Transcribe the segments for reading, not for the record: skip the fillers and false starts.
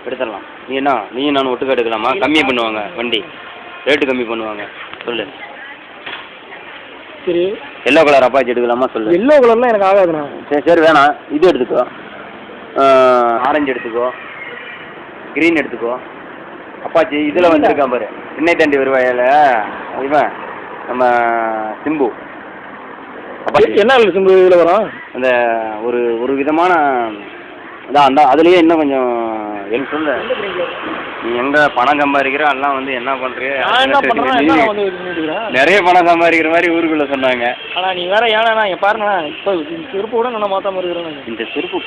எடுத்துடலாம். நீயும் நானும் ஒட்டுக்கா எடுக்கலாமா? கம்மி பண்ணுவாங்க வண்டி, ரேட்டு கம்மி பண்ணுவாங்க. சொல்லு. சரி, எல்லோ கலர் அப்பாச்சி எடுக்கலாமா? சொல்லு. எல்லோ கலர்லாம் எனக்கு ஆகாதுண்ணா. சரி வேணாம், இது எடுத்துக்கோ, ஆரஞ்சு எடுத்துக்கோ, க்ரீன் எடுத்துக்கோ. அப்பாச்சி இதில் வந்துருக்கான் பாரு, சென்னை தாண்டி வருவாயில் இவன் நம்ம சிம்பு. அப்பாச்சி என்ன சிம்பு இதில் வரும்? அந்த ஒரு விதமான அதான் அதுலேயே இன்னும் கொஞ்சம் எனக்கு சொல்லு. நீ எங்கே பணம் சம்பாதிக்கிற எல்லாம் வந்து என்ன பண்ணுறிய? நிறைய பணம் சம்பாதிக்கிற மாதிரி ஊருக்குள்ளே சொன்னாங்க. ஆனால் நீ வேற ஏன்னா பாருங்கண்ணா, இப்போ செருப்பு கூட நல்லா மாற்றாம இருக்கிறேன். இந்த செருப்பு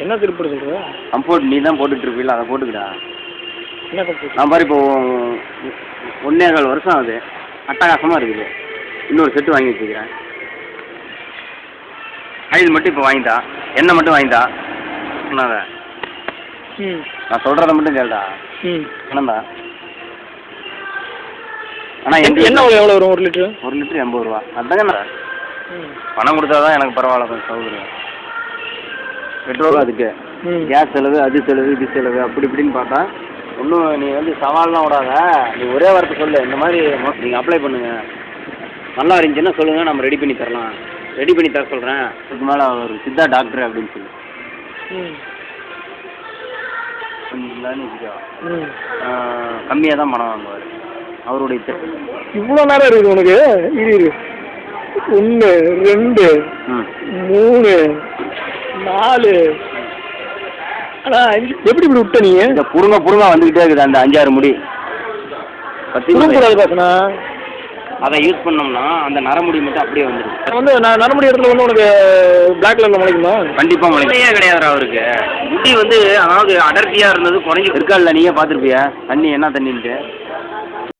என்ன செருப்பு சொல்கிற? கம்ஃபோர்ட் நீ தான் போட்டுட்டு இருப்பீல்ல, அதை போட்டுக்கிடா. என்ன கம்ஃபோர்ட்? நான் மாதிரி இப்போ 1.25 வருஷம் ஆகுது, அட்டகாசமாக இருக்குது. இன்னொரு செட்டு வாங்கி வச்சுக்கிறேன். ஆயில் மட்டும் இப்போ வாங்கிட்டா, எண்ணெய் மட்டும் வாங்கிட்டா. சொன்னாத நான் சொல்கிறத மட்டும் கேள்டா. என்னண்டா? ஆனால் என்ன எவ்வளோ வரும்? 1 லிட்டரு? 1 லிட்டரு 80 ரூபா. அதுதாங்க பணம் கொடுத்தா தான் எனக்கு பரவாயில்ல, கொஞ்சம் சௌகரியம். பெட்ரோல் அதுக்கு, கேஸ் செலவு, அது செலவு, இது செலவு, அப்படி இப்படின்னு பார்த்தா ஒன்றும் நீ வந்து சவால்லாம் விடாத. நீ ஒரே வார்த்தை சொல்லு, இந்த மாதிரி நீங்கள் அப்ளை பண்ணுங்கள், நல்லா இருந்துச்சுன்னா சொல்லுங்கள், நம்ம ரெடி பண்ணி தரலாம். ரெடி பண்ணி தர சொல்கிறேன். அதுக்கு மேலே ஒரு சித்தா டாக்டர் அப்படின்னு சொல்லி கம்மியாக தான் பணம் வாங்குவார் அவருடைய. இவ்வளோ நேரம் இருக்குது உனக்கு? இரு 1 2 3 4 ஆனால் எப்படி இப்படி விட்ட நீ? இந்த புருங்க வந்துக்கிட்டே இருக்குது அந்த 5-6 முடி. கூடாது பார்த்தனா, அதை யூஸ் பண்ணோம்னா அந்த நரமுடி மட்டும் அப்படியே வந்துடும். வந்து நரமுடி இடத்துல வந்து உனக்கு பிளாக் கலரில் முளைக்குமா? கண்டிப்பாக முளைக்கையே கிடையாது அவருக்கு. முடி வந்து அதாவது அடர்த்தியாக இருந்தது குறைஞ்சி இருக்கால, நீயே பார்த்துருப்பியா தண்ணி என்ன தண்ணின்ட்டு.